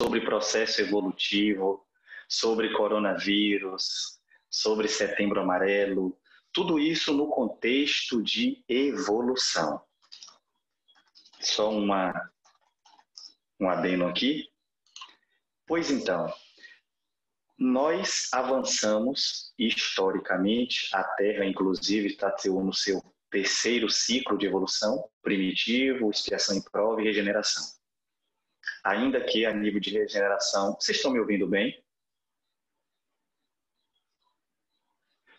sobre processo evolutivo, sobre coronavírus, sobre Setembro Amarelo, tudo isso no contexto de evolução. Só um adendo aqui. Pois então, nós avançamos historicamente, a Terra inclusive está no seu terceiro ciclo de evolução, primitivo, expiação e prova e regeneração. Ainda que a nível de regeneração, vocês estão me ouvindo bem?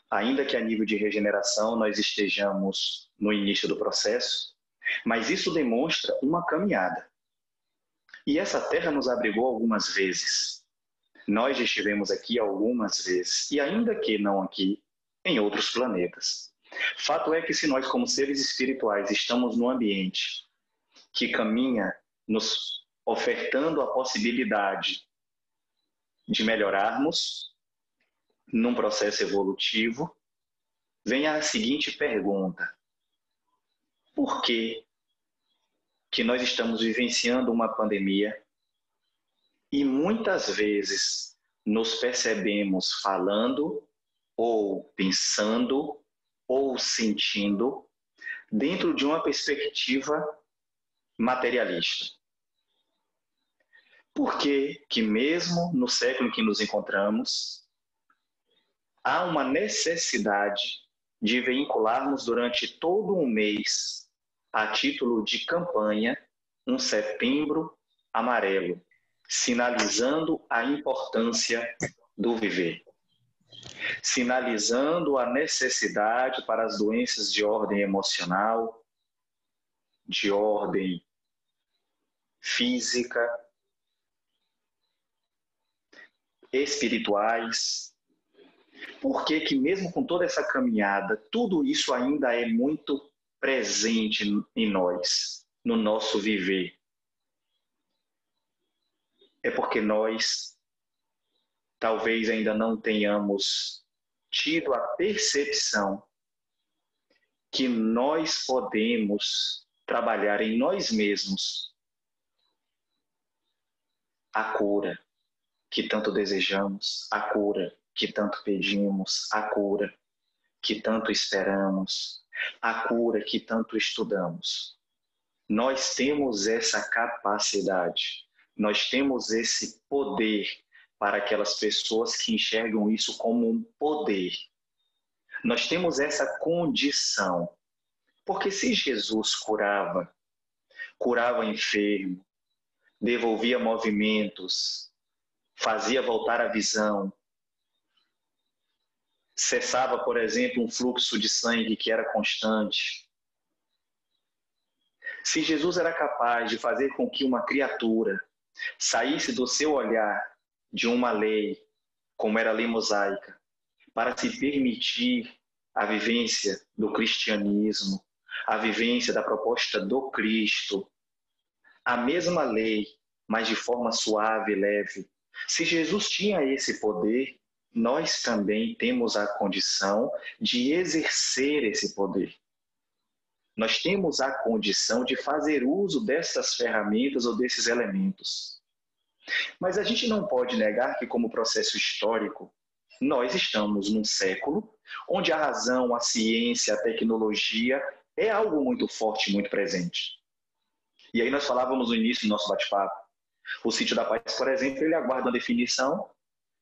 Ainda que a nível de regeneração nós estejamos no início do processo, mas isso demonstra uma caminhada. E essa Terra nos abrigou algumas vezes. Nós já estivemos aqui algumas vezes, e ainda que não aqui, em outros planetas. Fato é que se nós, como seres espirituais, estamos num ambiente que caminha nos ofertando a possibilidade de melhorarmos num processo evolutivo, vem a seguinte pergunta: por que nós estamos vivenciando uma pandemia e muitas vezes nos percebemos falando ou pensando ou sentindo dentro de uma perspectiva materialista? Por que mesmo no século em que nos encontramos, há uma necessidade de vincularmos durante todo um mês, a título de campanha, um Setembro Amarelo, sinalizando a importância do viver, sinalizando a necessidade para as doenças de ordem emocional, de ordem física, espirituais. Por que mesmo com toda essa caminhada, tudo isso ainda é muito presente em nós, no nosso viver? É porque nós talvez ainda não tenhamos tido a percepção que nós podemos trabalhar em nós mesmos a cura que tanto desejamos, a cura que tanto pedimos, a cura que tanto esperamos, a cura que tanto estudamos. Nós temos essa capacidade, nós temos esse poder para aquelas pessoas que enxergam isso como um poder. Nós temos essa condição, porque se Jesus curava enfermo, devolvia movimentos, fazia voltar a visão, cessava, por exemplo, um fluxo de sangue que era constante. Se Jesus era capaz de fazer com que uma criatura saísse do seu olhar de uma lei, como era a lei mosaica, para se permitir a vivência do cristianismo, a vivência da proposta do Cristo, a mesma lei, mas de forma suave e leve. Se Jesus tinha esse poder, nós também temos a condição de exercer esse poder. Nós temos a condição de fazer uso dessas ferramentas ou desses elementos. Mas a gente não pode negar que, como processo histórico, nós estamos num século onde a razão, a ciência, a tecnologia é algo muito forte, muito presente. E aí nós falávamos no início do nosso bate-papo. O Sítio da Paz, por exemplo, ele aguarda uma definição,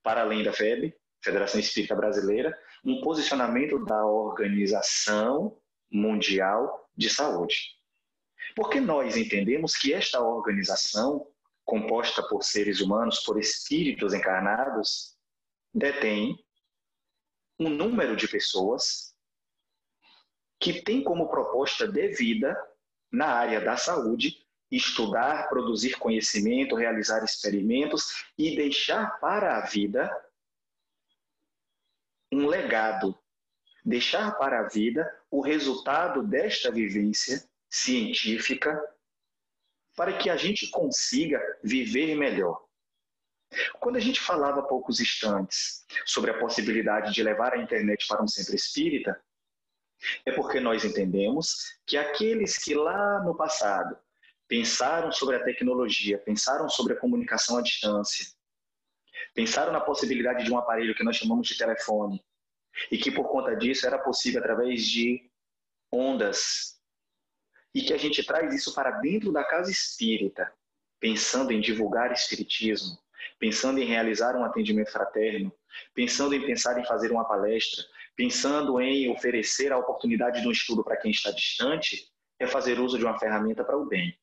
para além da FEB, Federação Espírita Brasileira, um posicionamento da Organização Mundial de Saúde. Porque nós entendemos que esta organização, composta por seres humanos, por espíritos encarnados, detém um número de pessoas que tem como proposta de vida, na área da saúde, estudar, produzir conhecimento, realizar experimentos e deixar para a vida um legado, deixar para a vida o resultado desta vivência científica para que a gente consiga viver melhor. Quando a gente falava há poucos instantes sobre a possibilidade de levar a internet para um centro espírita, é porque nós entendemos que aqueles que lá no passado pensaram sobre a tecnologia, pensaram sobre a comunicação à distância, pensaram na possibilidade de um aparelho que nós chamamos de telefone, e que por conta disso era possível através de ondas, e que a gente traz isso para dentro da casa espírita, pensando em divulgar espiritismo, pensando em realizar um atendimento fraterno, pensando em pensar em fazer uma palestra, pensando em oferecer a oportunidade de um estudo para quem está distante, é fazer uso de uma ferramenta para o bem.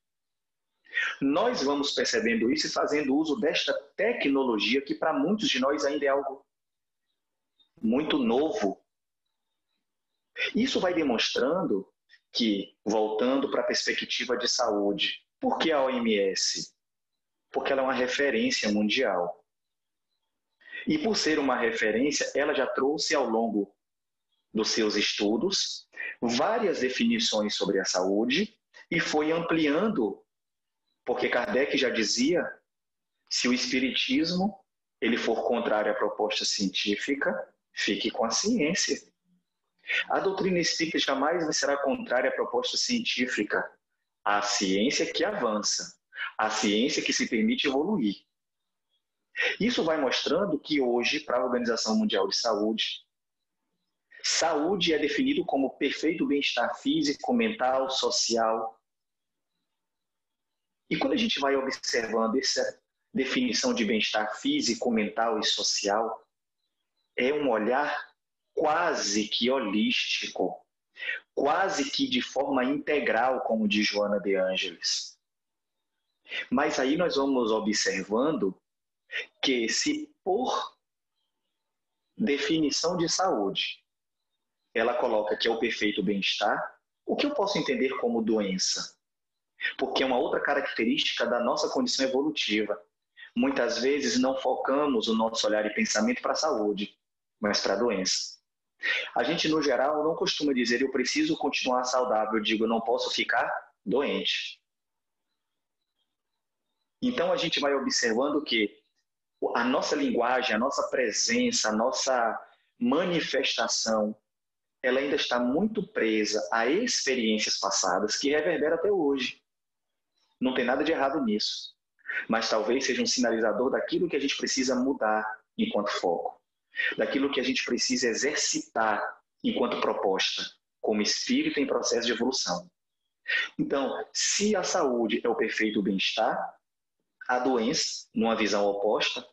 Nós vamos percebendo isso e fazendo uso desta tecnologia que para muitos de nós ainda é algo muito novo. Isso vai demonstrando que, voltando para a perspectiva de saúde, por que a OMS? Porque ela é uma referência mundial. E por ser uma referência, ela já trouxe ao longo dos seus estudos várias definições sobre a saúde e foi ampliando, porque Kardec já dizia, se o espiritismo ele for contrário à proposta científica, fique com a ciência. A doutrina espírita jamais será contrária à proposta científica. A ciência que avança, a ciência que se permite evoluir. Isso vai mostrando que hoje, para a Organização Mundial de Saúde, saúde é definido como perfeito bem-estar físico, mental, social. E quando a gente vai observando essa definição de bem-estar físico, mental e social, é um olhar quase que holístico, quase que de forma integral, como diz Joana de Ângeles. Mas aí nós vamos observando que se por definição de saúde ela coloca que é o perfeito bem-estar, o que eu posso entender como doença? Porque é uma outra característica da nossa condição evolutiva. Muitas vezes não focamos o nosso olhar e pensamento para a saúde, mas para a doença. A gente, no geral, não costuma dizer eu preciso continuar saudável, eu digo eu não posso ficar doente. Então a gente vai observando que a nossa linguagem, a nossa presença, a nossa manifestação, ela ainda está muito presa a experiências passadas que reverberam até hoje. Não tem nada de errado nisso. Mas talvez seja um sinalizador daquilo que a gente precisa mudar enquanto foco. Daquilo que a gente precisa exercitar enquanto proposta, como espírito em processo de evolução. Então, se a saúde é o perfeito bem-estar, a doença, numa visão oposta,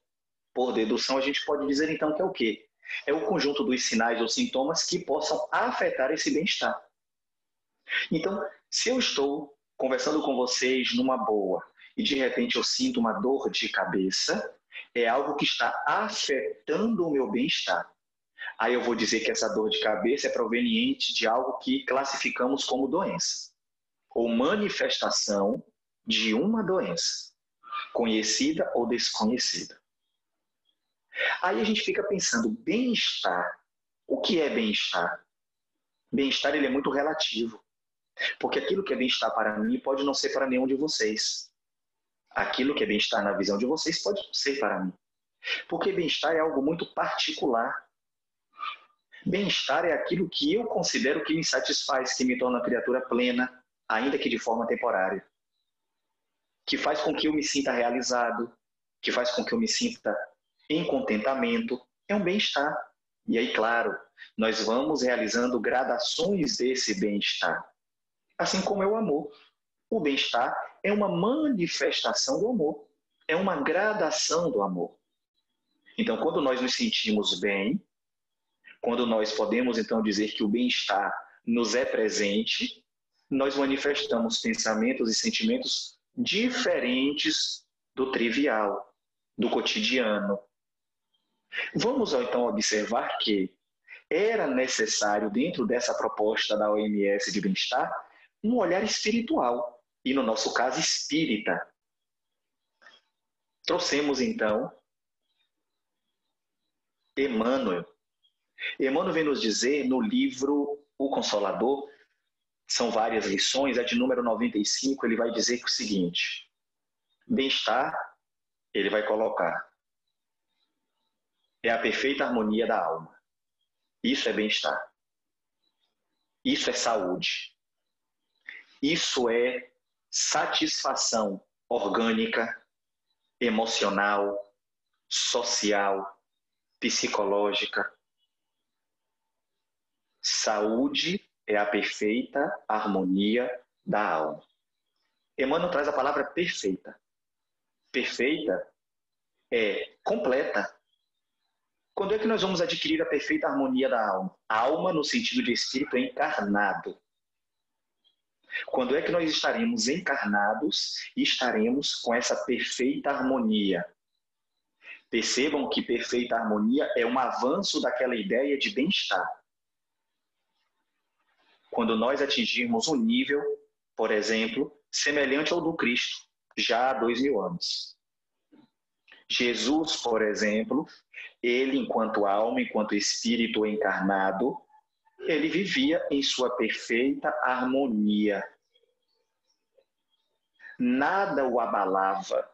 por dedução, a gente pode dizer então que é o quê? É o conjunto dos sinais ou sintomas que possam afetar esse bem-estar. Então, se eu estou conversando com vocês numa boa e de repente eu sinto uma dor de cabeça, é algo que está afetando o meu bem-estar. Aí eu vou dizer que essa dor de cabeça é proveniente de algo que classificamos como doença, ou manifestação de uma doença, conhecida ou desconhecida. Aí a gente fica pensando, bem-estar. O que é bem-estar? Bem-estar ele é muito relativo. Porque aquilo que é bem-estar para mim pode não ser para nenhum de vocês. Aquilo que é bem-estar na visão de vocês pode não ser para mim. Porque bem-estar é algo muito particular. Bem-estar é aquilo que eu considero que me satisfaz, que me torna criatura plena, ainda que de forma temporária. Que faz com que eu me sinta realizado, que faz com que eu me sinta em contentamento. É um bem-estar. E aí, claro, nós vamos realizando gradações desse bem-estar. Assim como é o amor. O bem-estar é uma manifestação do amor. É uma gradação do amor. Então, quando nós nos sentimos bem, quando nós podemos, então, dizer que o bem-estar nos é presente, nós manifestamos pensamentos e sentimentos diferentes do trivial, do cotidiano. Vamos, então, observar que era necessário, dentro dessa proposta da OMS de bem-estar, um olhar espiritual, e no nosso caso espírita. Trouxemos então Emmanuel. Emmanuel vem nos dizer no livro O Consolador, são várias lições, a de número 95, ele vai dizer o seguinte: bem-estar, ele vai colocar, é a perfeita harmonia da alma. Isso é bem-estar. Isso é saúde. Isso é satisfação orgânica, emocional, social, psicológica. Saúde é a perfeita harmonia da alma. Emmanuel traz a palavra perfeita. Perfeita é completa. Quando é que nós vamos adquirir a perfeita harmonia da alma? A alma, no sentido de espírito, encarnado. Quando é que nós estaremos encarnados e estaremos com essa perfeita harmonia? Percebam que perfeita harmonia é um avanço daquela ideia de bem-estar. Quando nós atingirmos um nível, por exemplo, semelhante ao do Cristo, já há 2000 anos. Jesus, por exemplo, ele, enquanto alma, enquanto espírito encarnado, ele vivia em sua perfeita harmonia. Nada o abalava,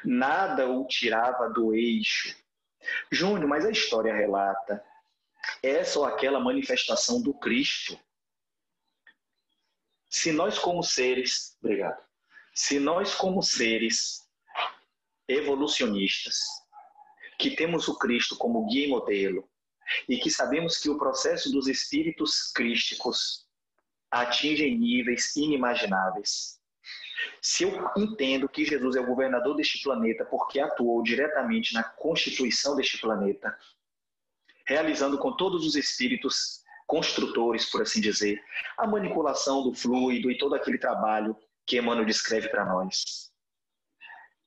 nada o tirava do eixo. Júnior, mas a história relata essa ou aquela manifestação do Cristo. Se nós como seres evolucionistas, que temos o Cristo como guia e modelo, e que sabemos que o processo dos espíritos crísticos atinge níveis inimagináveis. Se eu entendo que Jesus é o governador deste planeta porque atuou diretamente na constituição deste planeta, realizando com todos os espíritos construtores, por assim dizer, a manipulação do fluido e todo aquele trabalho que Emmanuel descreve para nós.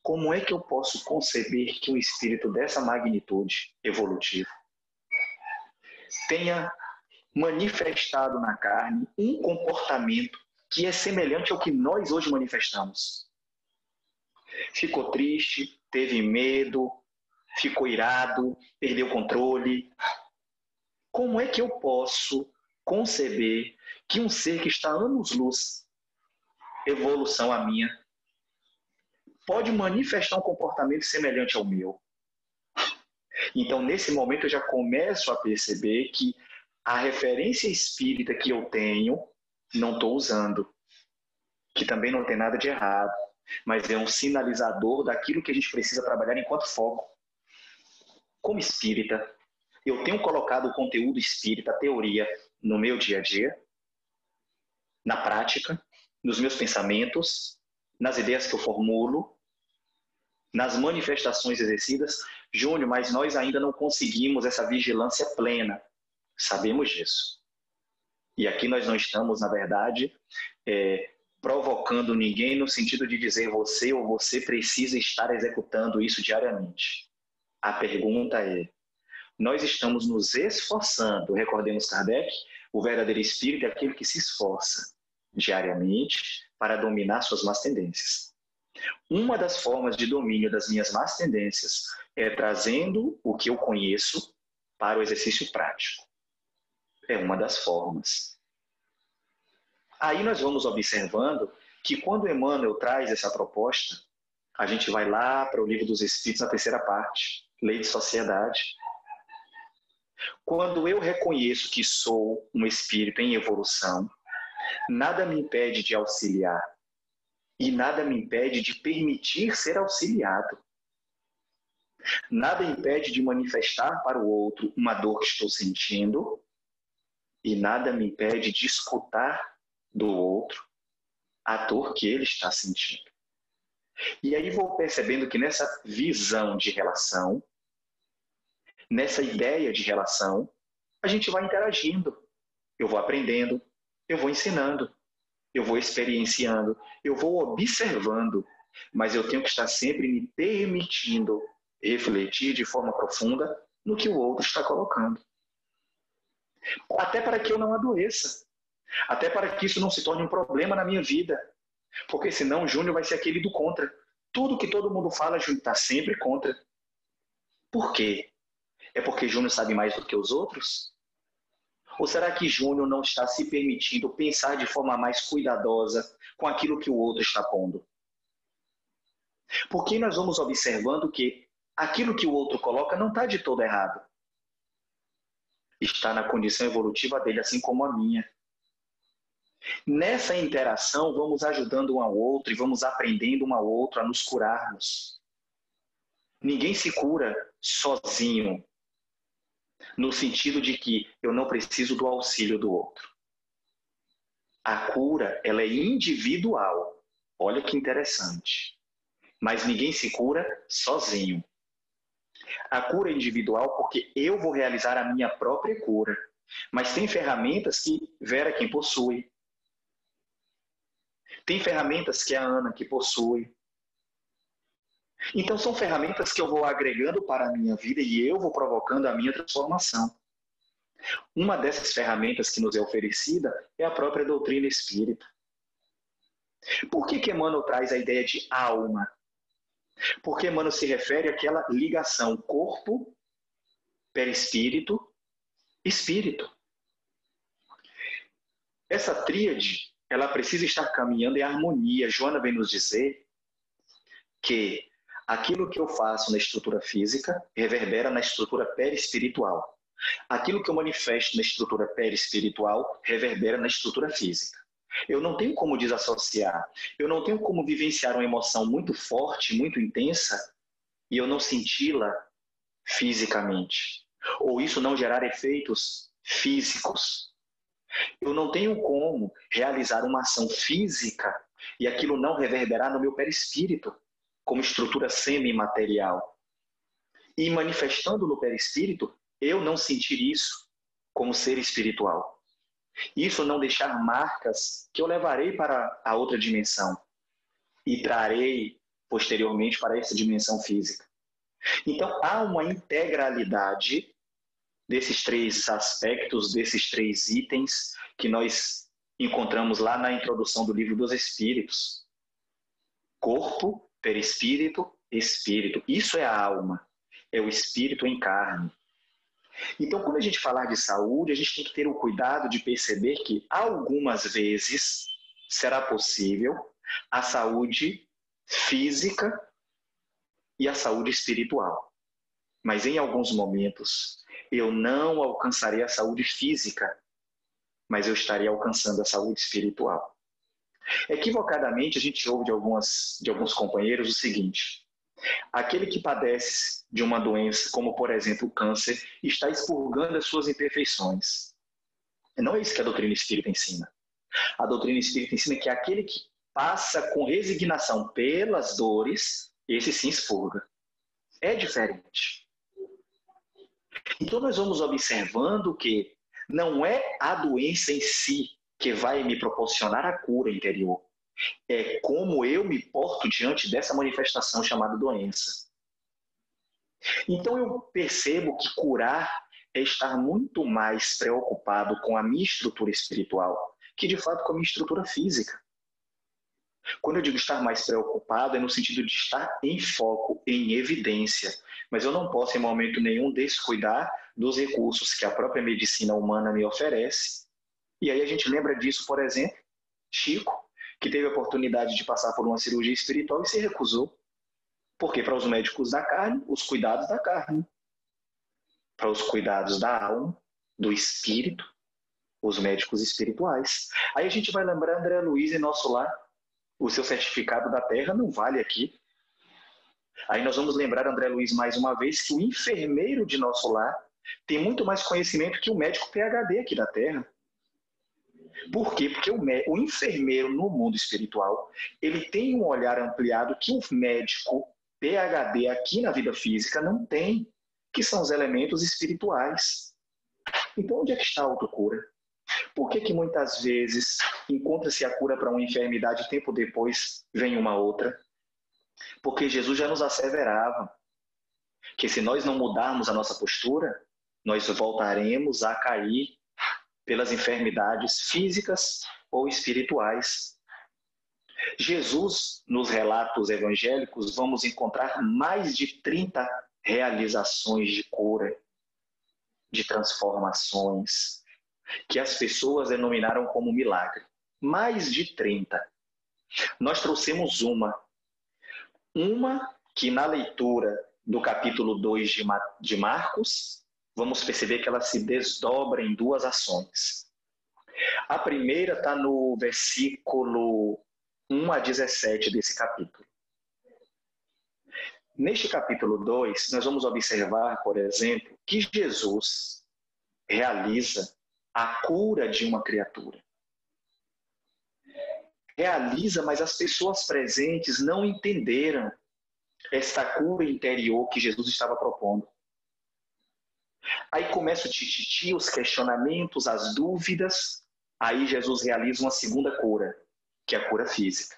Como é que eu posso conceber que um espírito dessa magnitude evolutiva tenha manifestado na carne um comportamento que é semelhante ao que nós hoje manifestamos? Ficou triste, teve medo, ficou irado, perdeu o controle. Como é que eu posso conceber que um ser que está anos-luz, evolução a minha, pode manifestar um comportamento semelhante ao meu? Então, nesse momento, eu já começo a perceber que a referência espírita que eu tenho, não estou usando, que também não tem nada de errado, mas é um sinalizador daquilo que a gente precisa trabalhar enquanto foco. Como espírita, eu tenho colocado o conteúdo espírita, a teoria, no meu dia a dia, na prática, nos meus pensamentos, nas ideias que eu formulo, nas manifestações exercidas. Júnior, mas nós ainda não conseguimos essa vigilância plena. Sabemos disso. E aqui nós não estamos, na verdade, provocando ninguém no sentido de dizer você ou você precisa estar executando isso diariamente. A pergunta é, nós estamos nos esforçando, recordemos Kardec, o verdadeiro espírito é aquele que se esforça diariamente para dominar suas más tendências. Uma das formas de domínio das minhas más tendências é trazendo o que eu conheço para o exercício prático. É uma das formas. Aí nós vamos observando que quando Emmanuel traz essa proposta, a gente vai lá para o Livro dos Espíritos, na terceira parte, Lei de Sociedade. Quando eu reconheço que sou um espírito em evolução, nada me impede de auxiliar e nada me impede de permitir ser auxiliado. Nada impede de manifestar para o outro uma dor que estou sentindo e nada me impede de escutar do outro a dor que ele está sentindo. E aí vou percebendo que nessa visão de relação, nessa ideia de relação, a gente vai interagindo. Eu vou aprendendo, eu vou ensinando, eu vou experienciando, eu vou observando, mas eu tenho que estar sempre me permitindo refletir de forma profunda no que o outro está colocando. Até para que eu não adoeça. Até para que isso não se torne um problema na minha vida. Porque senão o Júnior vai ser aquele do contra. Tudo que todo mundo fala, Júnior está sempre contra. Por quê? É porque Júnior sabe mais do que os outros? Ou será que Júnior não está se permitindo pensar de forma mais cuidadosa com aquilo que o outro está pondo? Porque nós vamos observando que aquilo que o outro coloca não está de todo errado. Está na condição evolutiva dele, assim como a minha. Nessa interação, vamos ajudando um ao outro e vamos aprendendo um ao outro a nos curarmos. Ninguém se cura sozinho, no sentido de que eu não preciso do auxílio do outro. A cura, ela é individual. Olha que interessante. Mas ninguém se cura sozinho. A cura é individual porque eu vou realizar a minha própria cura. Mas tem ferramentas que Vera quem possui. Tem ferramentas que é a Ana que possui. Então são ferramentas que eu vou agregando para a minha vida e eu vou provocando a minha transformação. Uma dessas ferramentas que nos é oferecida é a própria doutrina espírita. Por que Emmanuel traz a ideia de alma? Porque Emmanuel se refere àquela ligação corpo, perispírito, espírito. Essa tríade, ela precisa estar caminhando em harmonia. Joana vem nos dizer que aquilo que eu faço na estrutura física reverbera na estrutura perispiritual. Aquilo que eu manifesto na estrutura perispiritual reverbera na estrutura física. Eu não tenho como desassociar, eu não tenho como vivenciar uma emoção muito forte, muito intensa, e eu não senti-la fisicamente. Ou isso não gerar efeitos físicos. Eu não tenho como realizar uma ação física e aquilo não reverberar no meu perispírito, como estrutura semi-material. E manifestando no perispírito, eu não sentir isso como ser espiritual. Isso não deixar marcas que eu levarei para a outra dimensão e trarei posteriormente para essa dimensão física. Então, há uma integralidade desses três aspectos, desses três itens que nós encontramos lá na introdução do Livro dos Espíritos. Corpo, perispírito, espírito. Isso é a alma, é o espírito em carne. Então, quando a gente falar de saúde, a gente tem que ter o cuidado de perceber que algumas vezes será possível a saúde física e a saúde espiritual. Mas em alguns momentos eu não alcançarei a saúde física, mas eu estarei alcançando a saúde espiritual. Equivocadamente, a gente ouve de alguns companheiros o seguinte: aquele que padece de uma doença, como por exemplo o câncer, está expurgando as suas imperfeições. Não é isso que a doutrina espírita ensina. A doutrina espírita ensina que aquele que passa com resignação pelas dores, esse sim expurga. É diferente. Então nós vamos observando que não é a doença em si que vai me proporcionar a cura interior. É como eu me porto diante dessa manifestação chamada doença. Então eu percebo que curar é estar muito mais preocupado com a minha estrutura espiritual que de fato com a minha estrutura física. Quando eu digo estar mais preocupado é no sentido de estar em foco, em evidência, mas eu não posso em momento nenhum descuidar dos recursos que a própria medicina humana me oferece. E aí a gente lembra disso, por exemplo, Chico, que teve a oportunidade de passar por uma cirurgia espiritual e se recusou. Porque para os médicos da carne, os cuidados da carne. Para os cuidados da alma, do espírito, os médicos espirituais. Aí a gente vai lembrar André Luiz em nosso lar. O seu certificado da terra não vale aqui. Aí nós vamos lembrar André Luiz mais uma vez que o enfermeiro de nosso lar tem muito mais conhecimento que o médico PhD aqui da terra. Por quê? Porque o enfermeiro no mundo espiritual, ele tem um olhar ampliado que o médico PhD aqui na vida física não tem, que são os elementos espirituais. Então, onde é que está a autocura? Por que muitas vezes encontra-se a cura para uma enfermidade e tempo depois vem uma outra? Porque Jesus já nos asseverava que se nós não mudarmos a nossa postura, nós voltaremos a cair pelas enfermidades físicas ou espirituais. Jesus, nos relatos evangélicos, vamos encontrar mais de 30 realizações de cura, de transformações, que as pessoas denominaram como milagre. Mais de 30. Nós trouxemos uma que na leitura do capítulo 2 de Marcos, vamos perceber que ela se desdobra em duas ações. A primeira está no versículo 1 a 17 desse capítulo. Neste capítulo 2, nós vamos observar, por exemplo, que Jesus realiza a cura de uma criatura. Realiza, mas as pessoas presentes não entenderam esta cura interior que Jesus estava propondo. Aí começa o tititi, os questionamentos, as dúvidas. Aí Jesus realiza uma segunda cura, que é a cura física.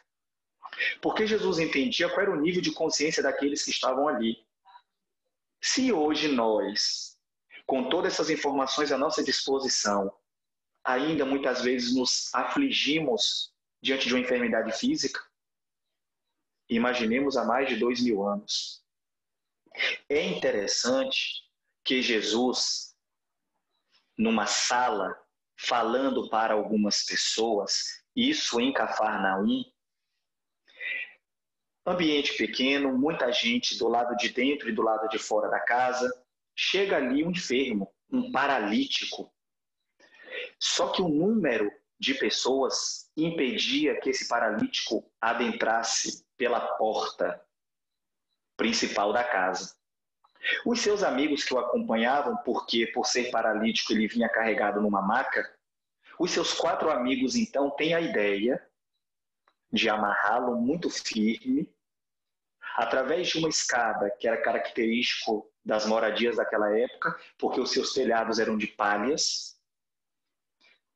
Porque Jesus entendia qual era o nível de consciência daqueles que estavam ali. Se hoje nós, com todas essas informações à nossa disposição, ainda muitas vezes nos afligimos diante de uma enfermidade física, imaginemos há mais de 2000 anos. É interessante que Jesus, numa sala, falando para algumas pessoas, isso em Cafarnaum, ambiente pequeno, muita gente do lado de dentro e do lado de fora da casa, chega ali um enfermo, um paralítico. Só que o número de pessoas impedia que esse paralítico adentrasse pela porta principal da casa. Os seus amigos que o acompanhavam, porque por ser paralítico ele vinha carregado numa maca, os seus 4 amigos então têm a ideia de amarrá-lo muito firme, através de uma escada que era característico das moradias daquela época, porque os seus telhados eram de palhas.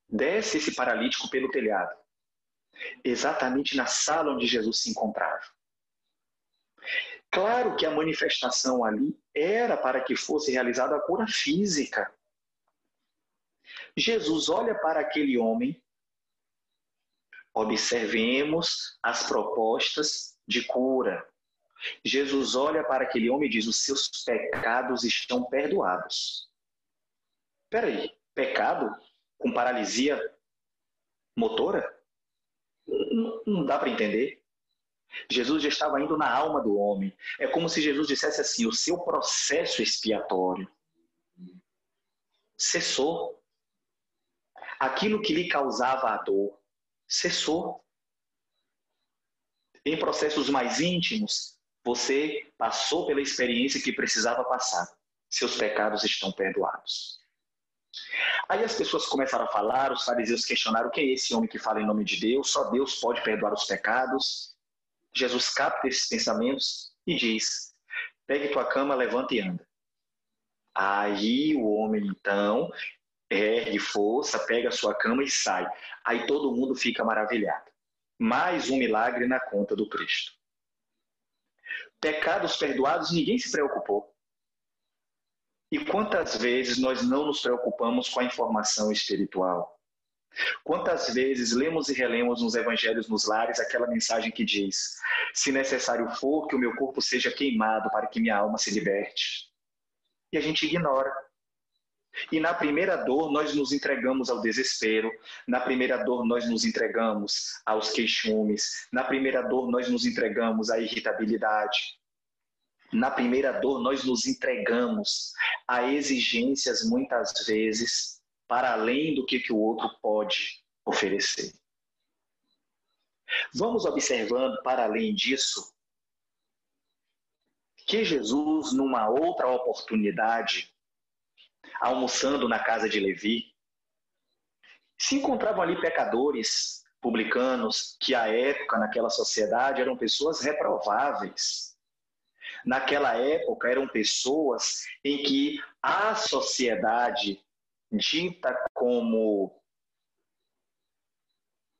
Desce esse paralítico pelo telhado, exatamente na sala onde Jesus se encontrava. Claro que a manifestação ali era para que fosse realizada a cura física. Jesus olha para aquele homem, observemos as propostas de cura. Jesus olha para aquele homem e diz: os seus pecados estão perdoados. Espera aí, pecado com paralisia motora? Não dá para entender. Jesus já estava indo na alma do homem. É como se Jesus dissesse assim: o seu processo expiatório cessou. Aquilo que lhe causava a dor cessou. Em processos mais íntimos, você passou pela experiência que precisava passar. Seus pecados estão perdoados. Aí as pessoas começaram a falar, os fariseus questionaram: quem é esse homem que fala em nome de Deus? Só Deus pode perdoar os pecados. Jesus capta esses pensamentos e diz: pegue tua cama, levanta e anda. Aí o homem então ergue força, pega a sua cama e sai. Aí todo mundo fica maravilhado. Mais um milagre na conta do Cristo. Pecados perdoados, ninguém se preocupou. E quantas vezes nós não nos preocupamos com a informação espiritual? Quantas vezes lemos e relemos nos evangelhos nos lares aquela mensagem que diz: se necessário for, que o meu corpo seja queimado para que minha alma se liberte. E a gente ignora. E na primeira dor nós nos entregamos ao desespero, na primeira dor nós nos entregamos aos queixumes, na primeira dor nós nos entregamos à irritabilidade, na primeira dor nós nos entregamos a exigências muitas vezes para além do que o outro pode oferecer. Vamos observando para além disso que Jesus, numa outra oportunidade, almoçando na casa de Levi, se encontravam ali pecadores, publicanos, que à época, naquela sociedade, eram pessoas reprováveis. Naquela época, eram pessoas em que a sociedade, dita como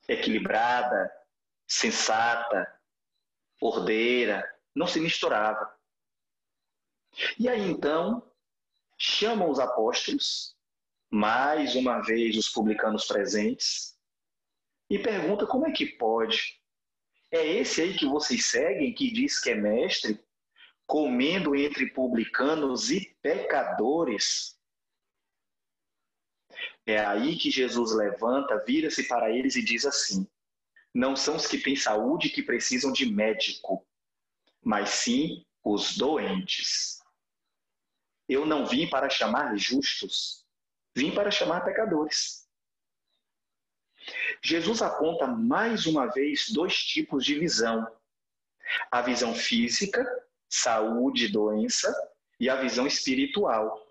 equilibrada, sensata, ordeira, não se misturava. E aí, então, chamam os apóstolos, mais uma vez os publicanos presentes, e pergunta: como é que pode? É esse aí que vocês seguem, que diz que é mestre, comendo entre publicanos e pecadores? É aí que Jesus levanta, vira-se para eles e diz assim: não são os que têm saúde que precisam de médico, mas sim os doentes. Eu não vim para chamar justos, vim para chamar pecadores. Jesus aponta mais uma vez dois tipos de visão: a visão física, saúde, doença, e a visão espiritual,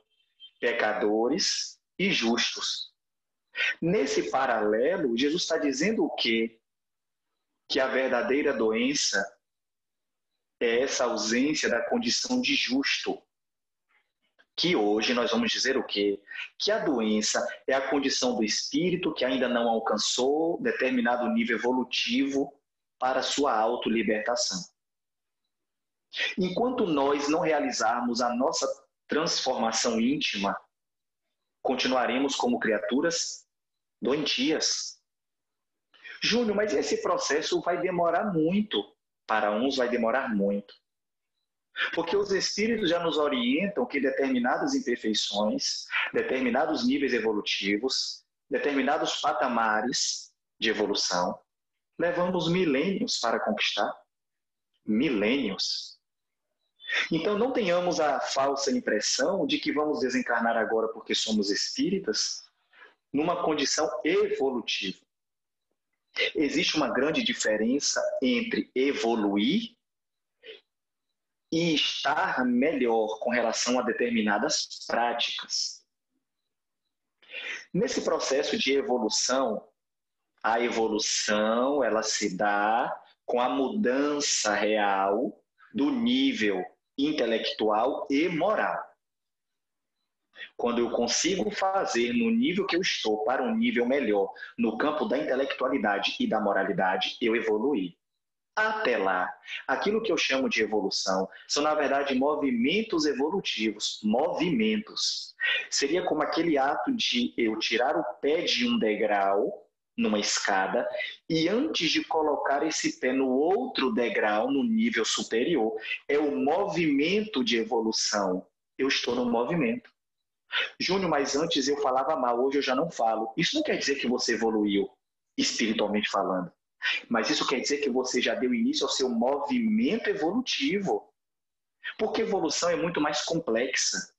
pecadores e justos. Nesse paralelo, Jesus está dizendo o quê? Que a verdadeira doença é essa ausência da condição de justo. Que hoje nós vamos dizer o quê? Que a doença é a condição do espírito que ainda não alcançou determinado nível evolutivo para sua autolibertação. Enquanto nós não realizarmos a nossa transformação íntima, continuaremos como criaturas doentias. Júnior, mas esse processo vai demorar muito. Para uns vai demorar muito. Porque os espíritos já nos orientam que determinadas imperfeições, determinados níveis evolutivos, determinados patamares de evolução, levamos milênios para conquistar. Milênios. Então não tenhamos a falsa impressão de que vamos desencarnar agora porque somos espíritas numa condição evolutiva. Existe uma grande diferença entre evoluir e estar melhor com relação a determinadas práticas. Nesse processo de evolução, a evolução ela se dá com a mudança real do nível intelectual e moral. Quando eu consigo fazer no nível que eu estou para um nível melhor, no campo da intelectualidade e da moralidade, eu evoluí. Até lá, aquilo que eu chamo de evolução são, na verdade, movimentos evolutivos. Movimentos. Seria como aquele ato de eu tirar o pé de um degrau numa escada e antes de colocar esse pé no outro degrau, no nível superior, é o movimento de evolução. Eu estou no movimento. Júnior, mas antes eu falava mal, hoje eu já não falo. Isso não quer dizer que você evoluiu, espiritualmente falando. Mas isso quer dizer que você já deu início ao seu movimento evolutivo. Porque evolução é muito mais complexa.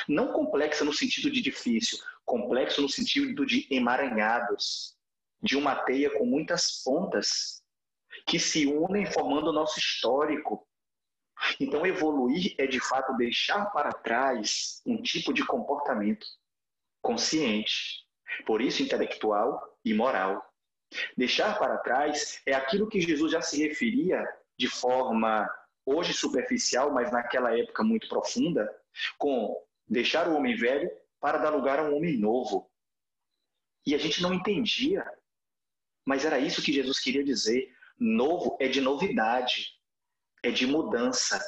Não complexa no sentido de difícil, complexo no sentido de emaranhados, de uma teia com muitas pontas, que se unem formando o nosso histórico. Então, evoluir é, de fato, deixar para trás um tipo de comportamento consciente, por isso intelectual e moral. Deixar para trás é aquilo que Jesus já se referia de forma, hoje superficial, mas naquela época muito profunda, com deixar o homem velho para dar lugar a um homem novo. E a gente não entendia, mas era isso que Jesus queria dizer. Novo é de novidade, é de mudança.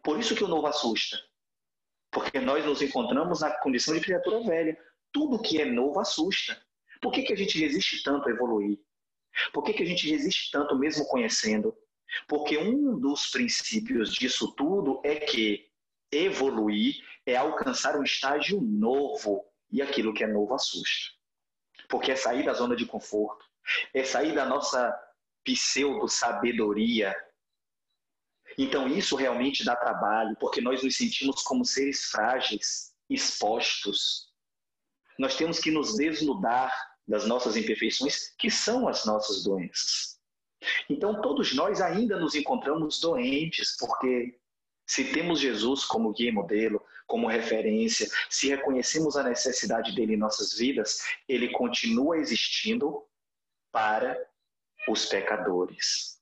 Por isso que o novo assusta. Porque nós nos encontramos na condição de criatura velha. Tudo que é novo assusta. Por que a gente resiste tanto a evoluir? Por que a gente resiste tanto mesmo conhecendo? Porque um dos princípios disso tudo é que evoluir é alcançar um estágio novo. E aquilo que é novo assusta. Porque é sair da zona de conforto. É sair da nossa pseudo-sabedoria. Então isso realmente dá trabalho, porque nós nos sentimos como seres frágeis, expostos. Nós temos que nos desnudar das nossas imperfeições, que são as nossas doenças. Então todos nós ainda nos encontramos doentes, porque se temos Jesus como guia e modelo, como referência, se reconhecemos a necessidade dele em nossas vidas, ele continua existindo para os pecadores.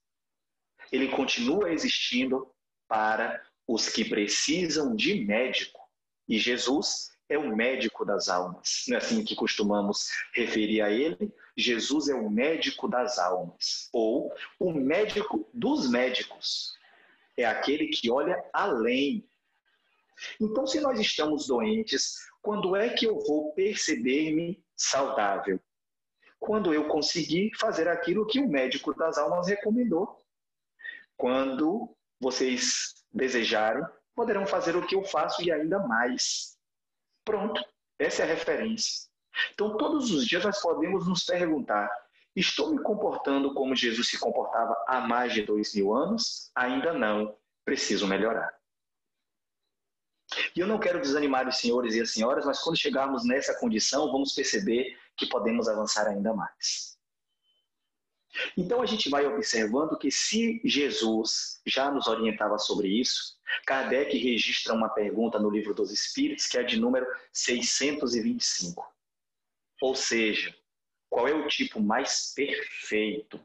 Ele continua existindo para os que precisam de médico. E Jesus é o médico das almas. Não é assim que costumamos referir a ele? Jesus é o médico das almas. Ou o médico dos médicos. É aquele que olha além. Então, se nós estamos doentes, quando é que eu vou perceber-me saudável? Quando eu conseguir fazer aquilo que o médico das almas recomendou. Quando vocês desejarem, poderão fazer o que eu faço e ainda mais. Pronto, essa é a referência. Então, todos os dias nós podemos nos perguntar: estou me comportando como Jesus se comportava há mais de 2000 anos? Ainda não, preciso melhorar. E eu não quero desanimar os senhores e as senhoras, mas quando chegarmos nessa condição, vamos perceber que podemos avançar ainda mais. Então a gente vai observando que se Jesus já nos orientava sobre isso, Kardec registra uma pergunta no Livro dos Espíritos, que é de número 625. Ou seja, qual é o tipo mais perfeito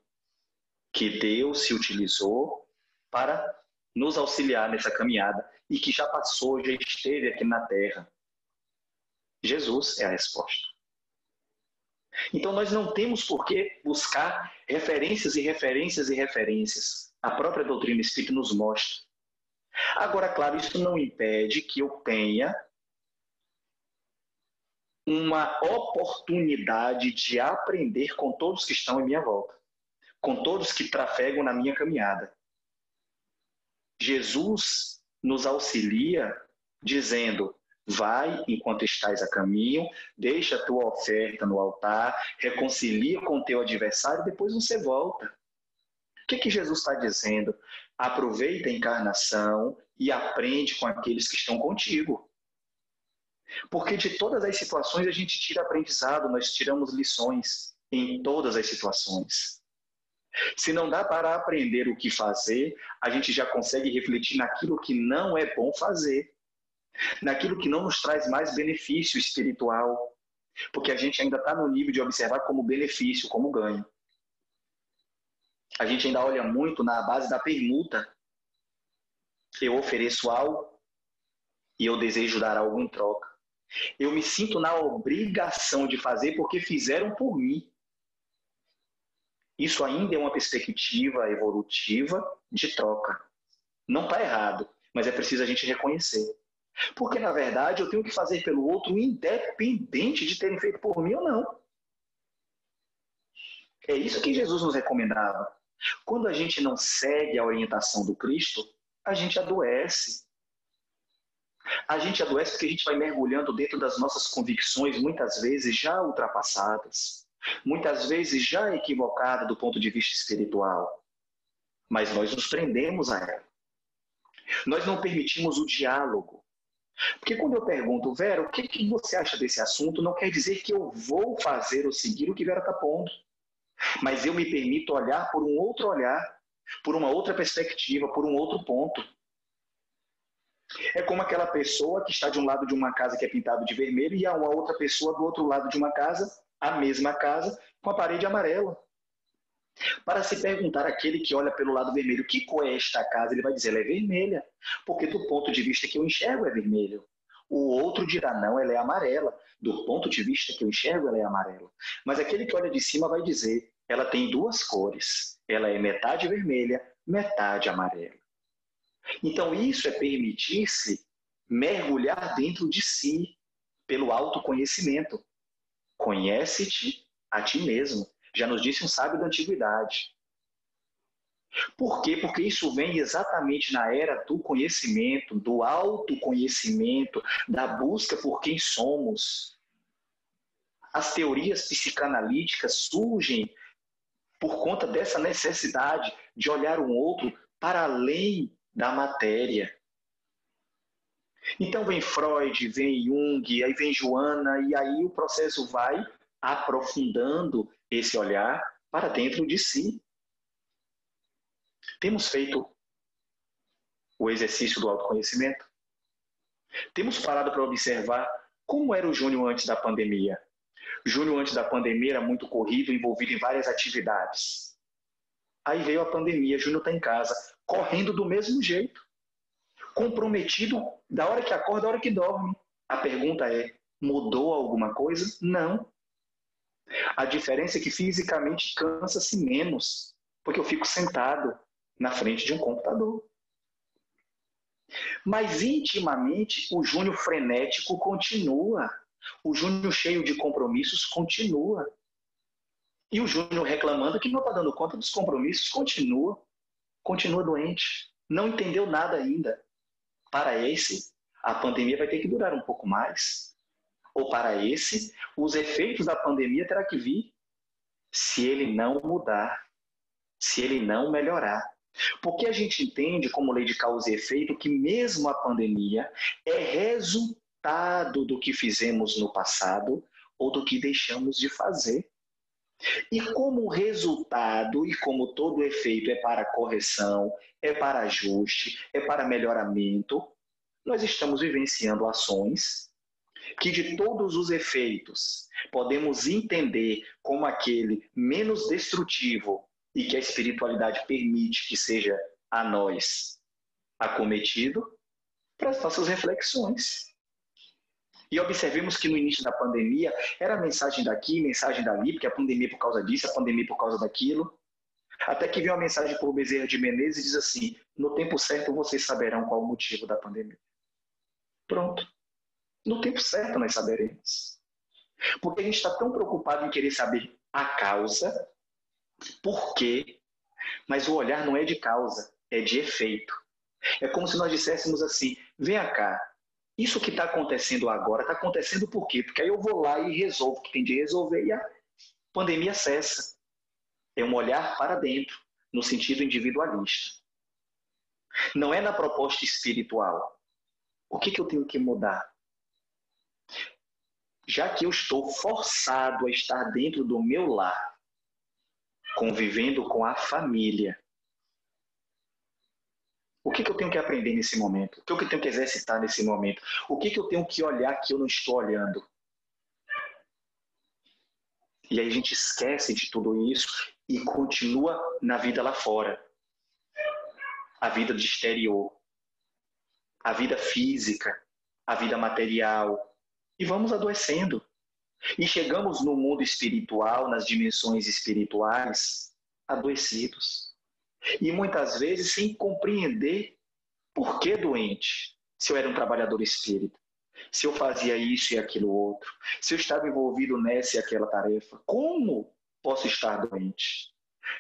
que Deus se utilizou para nos auxiliar nessa caminhada e que já passou, já esteve aqui na Terra? Jesus é a resposta. Então nós não temos por que buscar referências e referências e referências. A própria doutrina espírita nos mostra. Agora, claro, isso não impede que eu tenha uma oportunidade de aprender com todos que estão em minha volta, com todos que trafegam na minha caminhada. Jesus nos auxilia dizendo: vai enquanto estás a caminho, deixa a tua oferta no altar, reconcilia com o teu adversário, depois você volta. O que Jesus está dizendo? Aproveita a encarnação e aprende com aqueles que estão contigo. Porque de todas as situações a gente tira aprendizado, nós tiramos lições em todas as situações. Se não dá para aprender o que fazer, a gente já consegue refletir naquilo que não é bom fazer, naquilo que não nos traz mais benefício espiritual, porque a gente ainda está no nível de observar como benefício, como ganho. A gente ainda olha muito na base da permuta. Eu ofereço algo e eu desejo dar algo em troca. Eu me sinto na obrigação de fazer porque fizeram por mim. Isso ainda é uma perspectiva evolutiva de troca. Não está errado, mas é preciso a gente reconhecer. Porque, na verdade, eu tenho que fazer pelo outro independente de terem feito por mim ou não. É isso que Jesus nos recomendava. Quando a gente não segue a orientação do Cristo, a gente adoece. A gente adoece porque a gente vai mergulhando dentro das nossas convicções, muitas vezes já ultrapassadas, muitas vezes já equivocadas do ponto de vista espiritual. Mas nós nos prendemos a ela. Nós não permitimos o diálogo. Porque quando eu pergunto, Vera, o que você acha desse assunto, não quer dizer que eu vou fazer ou seguir o que Vera está pondo. Mas eu me permito olhar por um outro olhar, por uma outra perspectiva, por um outro ponto. É como aquela pessoa que está de um lado de uma casa que é pintado de vermelho e há uma outra pessoa do outro lado de uma casa, a mesma casa, com a parede amarela. Para se perguntar àquele que olha pelo lado vermelho, que cor é esta casa? Ele vai dizer, ela é vermelha, porque do ponto de vista que eu enxergo é vermelho. O outro dirá, não, ela é amarela. Do ponto de vista que eu enxergo, ela é amarela. Mas aquele que olha de cima vai dizer, ela tem duas cores. Ela é metade vermelha, metade amarela. Então isso é permitir-se mergulhar dentro de si, pelo autoconhecimento. Conhece-te a ti mesmo. Já nos disse um sábio da antiguidade. Por quê? Porque isso vem exatamente na era do conhecimento, do autoconhecimento, da busca por quem somos. As teorias psicanalíticas surgem por conta dessa necessidade de olhar um outro para além da matéria. Então vem Freud, vem Jung, aí vem Joana, e aí o processo vai aprofundando esse olhar para dentro de si. Temos feito o exercício do autoconhecimento? Temos parado para observar como era o Júnior antes da pandemia? Júnior antes da pandemia era muito corrido, envolvido em várias atividades. Aí veio a pandemia, Júnior está em casa, correndo do mesmo jeito. Comprometido da hora que acorda, da hora que dorme. A pergunta é, mudou alguma coisa? Não. A diferença é que fisicamente cansa-se menos, porque eu fico sentado na frente de um computador. Mas intimamente o Júnior frenético continua. O Júnior cheio de compromissos continua. E o Júnior reclamando que não está dando conta dos compromissos continua. Continua doente. Não entendeu nada ainda. Para esse, a pandemia vai ter que durar um pouco mais. Ou para esse, os efeitos da pandemia terá que vir se ele não mudar, se ele não melhorar. Porque a gente entende, como lei de causa e efeito, que mesmo a pandemia é resultado do que fizemos no passado ou do que deixamos de fazer. E como resultado e como todo efeito é para correção, é para ajuste, é para melhoramento, nós estamos vivenciando ações que de todos os efeitos podemos entender como aquele menos destrutivo e que a espiritualidade permite que seja a nós acometido para as nossas reflexões. E observemos que no início da pandemia era mensagem daqui, mensagem dali, porque a pandemia por causa disso, a pandemia por causa daquilo. Até que veio uma mensagem por Bezerra de Menezes e diz assim: no tempo certo vocês saberão qual o motivo da pandemia. Pronto. No tempo certo nós saberemos. Porque a gente está tão preocupado em querer saber a causa, por quê, mas o olhar não é de causa, é de efeito. É como se nós disséssemos assim: vem cá, isso que está acontecendo agora está acontecendo por quê? Porque aí eu vou lá e resolvo o que tem de resolver e a pandemia cessa. É um olhar para dentro, no sentido individualista. Não é na proposta espiritual. O que eu tenho que mudar? Já que eu estou forçado a estar dentro do meu lar, convivendo com a família, o que eu tenho que aprender nesse momento? O que eu tenho que exercitar nesse momento? O que eu tenho que olhar que eu não estou olhando? E aí a gente esquece de tudo isso e continua na vida lá fora. A vida do exterior, a vida física, a vida material. E vamos adoecendo. E chegamos no mundo espiritual, nas dimensões espirituais, adoecidos. E muitas vezes sem compreender por que doente. Se eu era um trabalhador espírita, se eu fazia isso e aquilo outro, se eu estava envolvido nessa e aquela tarefa, como posso estar doente?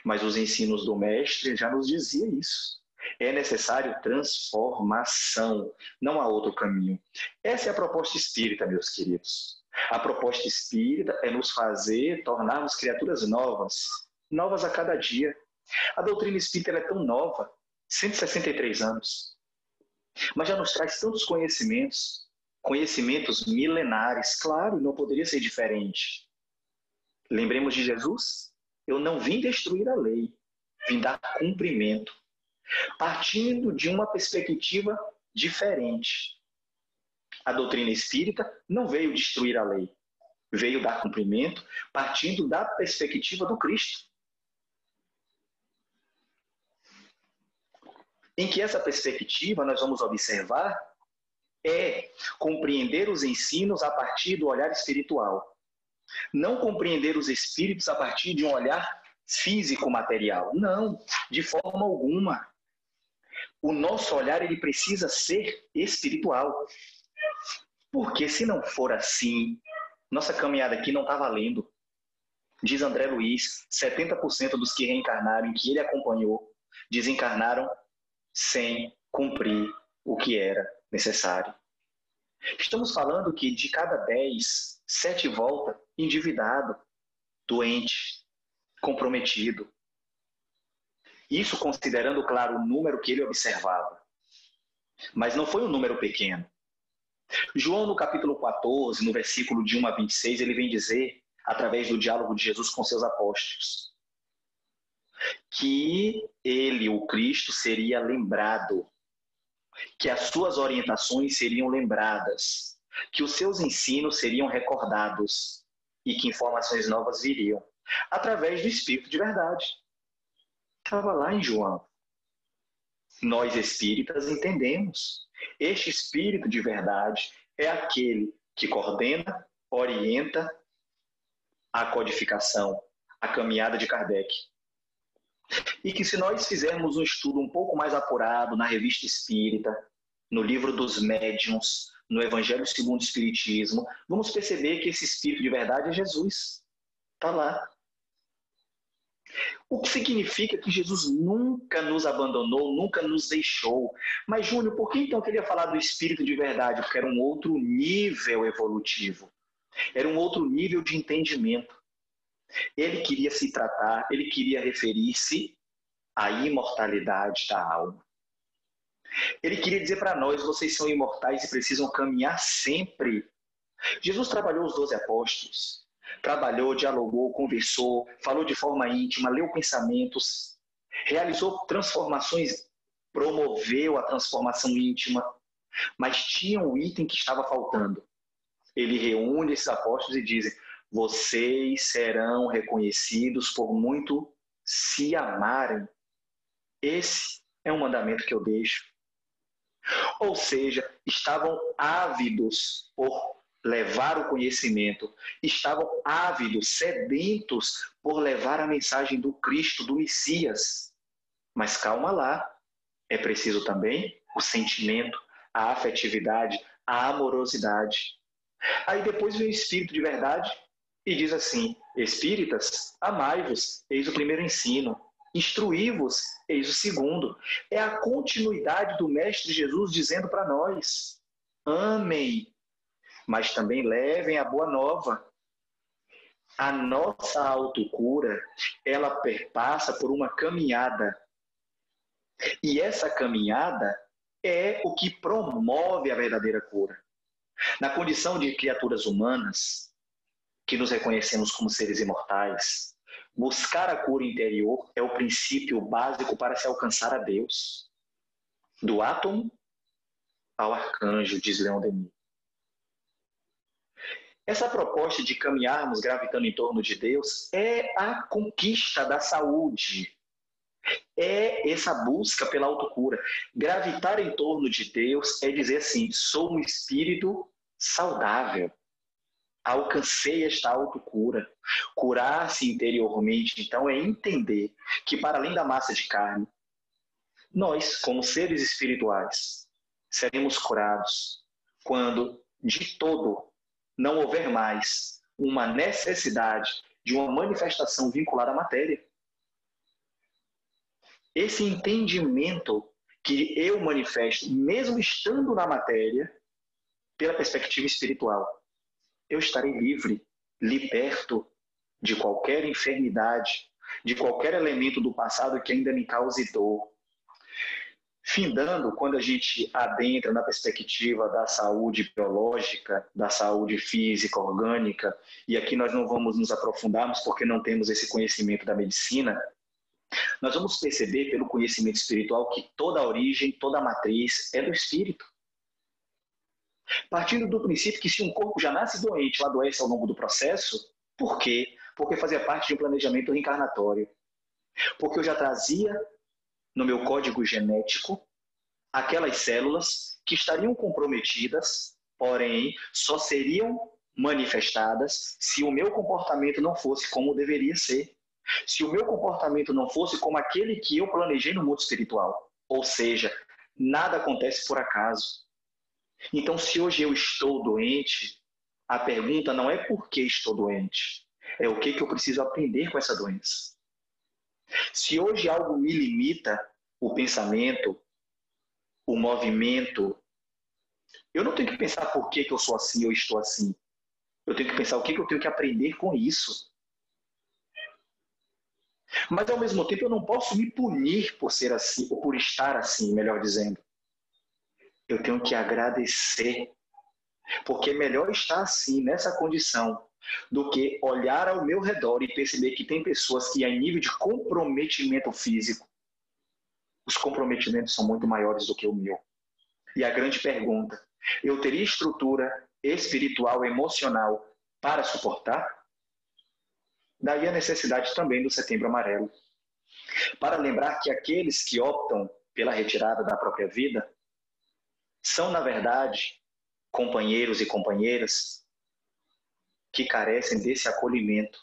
Mas os ensinos do mestre já nos dizia isso. É necessário transformação, não há outro caminho. Essa é a proposta espírita, meus queridos. A proposta espírita é nos fazer tornarmos criaturas novas, novas a cada dia. A doutrina espírita é tão nova, 163 anos, mas já nos traz tantos conhecimentos, conhecimentos milenares, claro, não poderia ser diferente. Lembremos de Jesus? Eu não vim destruir a lei, vim dar cumprimento, partindo de uma perspectiva diferente. A doutrina espírita não veio destruir a lei, veio dar cumprimento, partindo da perspectiva do Cristo. Em que essa perspectiva nós vamos observar é compreender os ensinos a partir do olhar espiritual. Não compreender os espíritos a partir de um olhar físico-material. Não, de forma alguma. O nosso olhar ele precisa ser espiritual. Porque se não for assim, nossa caminhada aqui não está valendo. Diz André Luiz, 70% dos que reencarnaram, em que ele acompanhou, desencarnaram sem cumprir o que era necessário. Estamos falando que de cada 10, 7 volta endividado, doente, comprometido. Isso considerando, claro, o número que ele observava. Mas não foi um número pequeno. João, no capítulo 14, no versículo de 1 a 26, ele vem dizer, através do diálogo de Jesus com seus apóstolos, que ele, o Cristo, seria lembrado, que as suas orientações seriam lembradas, que os seus ensinos seriam recordados e que informações novas viriam, através do Espírito de verdade. Estava lá em João. Nós espíritas entendemos. Este Espírito de verdade é aquele que coordena, orienta a codificação, a caminhada de Kardec. E que se nós fizermos um estudo um pouco mais apurado na Revista Espírita, no Livro dos Médiuns, no Evangelho segundo o Espiritismo, vamos perceber que esse Espírito de verdade é Jesus. Está lá. O que significa que Jesus nunca nos abandonou, nunca nos deixou. Mas, Júnior, por que então eu queria falar do Espírito de verdade? Porque era um outro nível evolutivo. Era um outro nível de entendimento. Ele queria se tratar, ele queria referir-se à imortalidade da alma. Ele queria dizer para nós, vocês são imortais e precisam caminhar sempre. Jesus trabalhou os 12 apóstolos. Trabalhou, dialogou, conversou, falou de forma íntima, leu pensamentos, realizou transformações, promoveu a transformação íntima, mas tinha um item que estava faltando. Ele reúne esses apóstolos e diz: vocês serão reconhecidos por muito se amarem. Esse é um mandamento que eu deixo. Ou seja, estavam ávidos por levar o conhecimento, estavam ávidos, sedentos por levar a mensagem do Cristo, do Messias. Mas calma lá, é preciso também o sentimento, a afetividade, a amorosidade. Aí depois vem o Espírito de verdade e diz assim: espíritas, amai-vos, eis o primeiro ensino. Instruí-vos, eis o segundo. É a continuidade do Mestre Jesus dizendo para nós: amem, mas também levem a boa nova. A nossa autocura, ela perpassa por uma caminhada. E essa caminhada é o que promove a verdadeira cura. Na condição de criaturas humanas, que nos reconhecemos como seres imortais, buscar a cura interior é o princípio básico para se alcançar a Deus. Do átomo ao arcanjo, diz Leon Denis. Essa proposta de caminharmos gravitando em torno de Deus é a conquista da saúde. É essa busca pela autocura. Gravitar em torno de Deus é dizer assim: sou um espírito saudável. Alcancei esta autocura. Curar-se interiormente, então, é entender que, para além da massa de carne, nós, como seres espirituais, seremos curados quando, de todo, não houver mais uma necessidade de uma manifestação vinculada à matéria. Esse entendimento que eu manifesto, mesmo estando na matéria, pela perspectiva espiritual, eu estarei livre, liberto de qualquer enfermidade, de qualquer elemento do passado que ainda me cause dor. Findando, quando a gente adentra na perspectiva da saúde biológica, da saúde física, orgânica, e aqui nós não vamos nos aprofundarmos porque não temos esse conhecimento da medicina, nós vamos perceber pelo conhecimento espiritual que toda a origem, toda a matriz é do espírito. Partindo do princípio que se um corpo já nasce doente ou adoece ao longo do processo, por quê? Porque fazia parte de um planejamento reencarnatório. Porque eu já trazia no meu código genético aquelas células que estariam comprometidas, porém só seriam manifestadas se o meu comportamento não fosse como deveria ser. Se o meu comportamento não fosse como aquele que eu planejei no mundo espiritual. Ou seja, nada acontece por acaso. Então, se hoje eu estou doente, a pergunta não é por que estou doente, é o que eu preciso aprender com essa doença. Se hoje algo me limita, o pensamento, o movimento, eu não tenho que pensar por que eu sou assim ou estou assim. Eu tenho que pensar o que eu tenho que aprender com isso. Mas, ao mesmo tempo, eu não posso me punir por ser assim, ou por estar assim, melhor dizendo. Eu tenho que agradecer, porque é melhor estar assim, nessa condição, do que olhar ao meu redor e perceber que tem pessoas que, em nível de comprometimento físico, os comprometimentos são muito maiores do que o meu. E a grande pergunta: eu teria estrutura espiritual, emocional para suportar? Daí a necessidade também do Setembro Amarelo. Para lembrar que aqueles que optam pela retirada da própria vida são, na verdade, companheiros e companheiras que carecem desse acolhimento,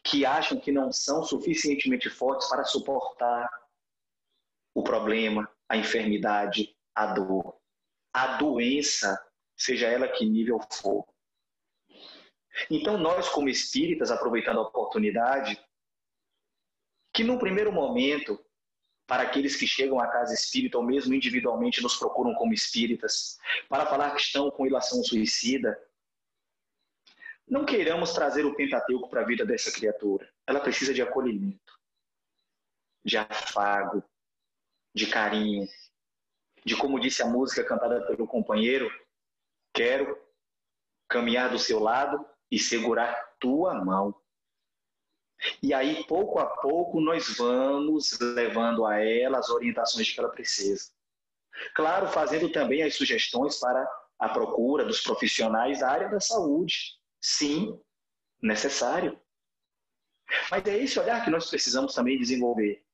que acham que não são suficientemente fortes para suportar o problema, a enfermidade, a dor, a doença, seja ela que nível for. Então, nós, como espíritas, aproveitando a oportunidade, que num primeiro momento, para aqueles que chegam à casa espírita ou mesmo individualmente nos procuram como espíritas, para falar que estão com ilação suicida, não queiramos trazer o Pentateuco para a vida dessa criatura. Ela precisa de acolhimento, de afago, de carinho, de, como disse a música cantada pelo companheiro, quero caminhar do seu lado e segurar tua mão. E aí, pouco a pouco, nós vamos levando a ela as orientações de que ela precisa. Claro, fazendo também as sugestões para a procura dos profissionais da área da saúde. Sim, necessário. Mas é esse olhar que nós precisamos também desenvolver.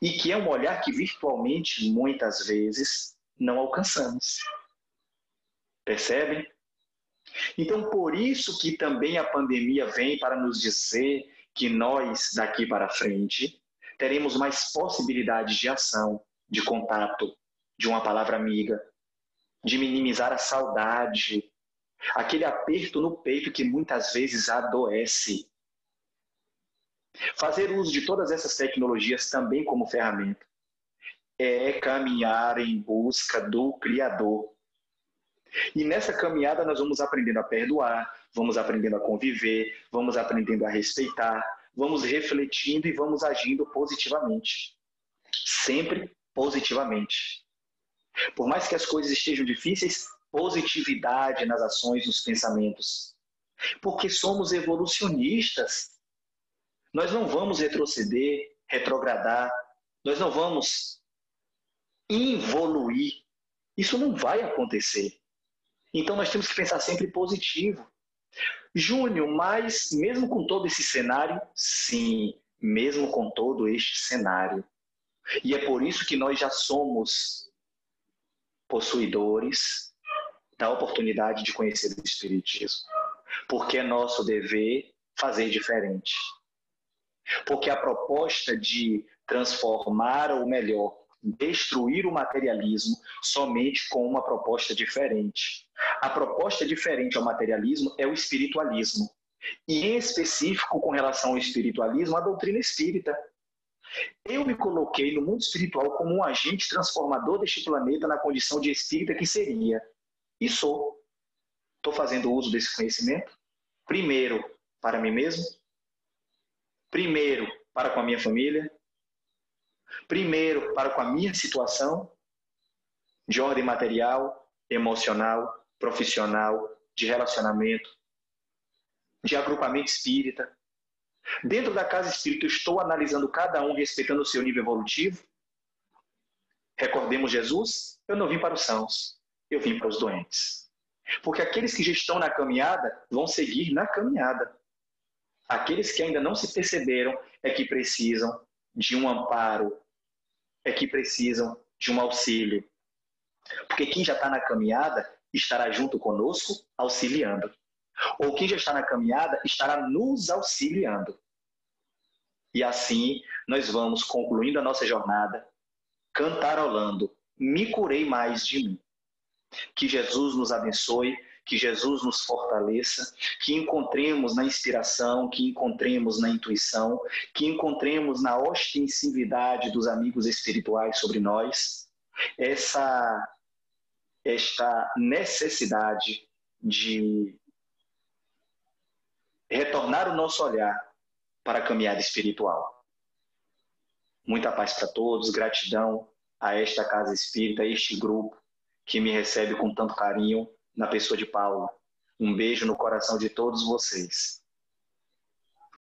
E que é um olhar que virtualmente, muitas vezes, não alcançamos. Percebem? Então, por isso que também a pandemia vem para nos dizer que nós, daqui para frente, teremos mais possibilidades de ação, de contato, de uma palavra amiga, de minimizar a saudade, aquele aperto no peito que muitas vezes adoece. Fazer uso de todas essas tecnologias também como ferramenta é caminhar em busca do Criador. E nessa caminhada nós vamos aprendendo a perdoar, vamos aprendendo a conviver, vamos aprendendo a respeitar, vamos refletindo e vamos agindo positivamente. Sempre positivamente. Por mais que as coisas estejam difíceis, positividade nas ações, nos pensamentos. Porque somos evolucionistas. Nós não vamos retroceder, retrogradar, nós não vamos evoluir. Isso não vai acontecer. Então nós temos que pensar sempre positivo. Júnior, mas mesmo com todo esse cenário, sim, mesmo com todo este cenário. E é por isso que nós já somos possuidores da oportunidade de conhecer o Espiritismo. Porque é nosso dever fazer diferente. Porque a proposta de transformar, ou melhor, destruir o materialismo somente com uma proposta diferente. A proposta diferente ao materialismo é o espiritualismo. E, em específico, com relação ao espiritualismo, a doutrina espírita. Eu me coloquei no mundo espiritual como um agente transformador deste planeta na condição de espírita que seria. E sou. Estou fazendo uso desse conhecimento, primeiro, para mim mesmo, primeiro, para com a minha família, primeiro, para com a minha situação de ordem material, emocional, profissional, de relacionamento, de agrupamento espírita. Dentro da casa espírita, eu estou analisando cada um, respeitando o seu nível evolutivo. Recordemos Jesus, eu não vim para os sãos, eu vim para os doentes. Porque aqueles que já estão na caminhada, vão seguir na caminhada. Aqueles que ainda não se perceberam é que precisam de um amparo, é que precisam de um auxílio. Porque quem já está na caminhada estará junto conosco, auxiliando. Ou quem já está na caminhada estará nos auxiliando. E assim nós vamos concluindo a nossa jornada, cantarolando, me curei mais de mim. Que Jesus nos abençoe, que Jesus nos fortaleça, que encontremos na inspiração, que encontremos na intuição, que encontremos na ostensividade dos amigos espirituais sobre nós, esta necessidade de retornar o nosso olhar para a caminhada espiritual. Muita paz para todos, gratidão a esta casa espírita, a este grupo que me recebe com tanto carinho na pessoa de Paula. Um beijo no coração de todos vocês.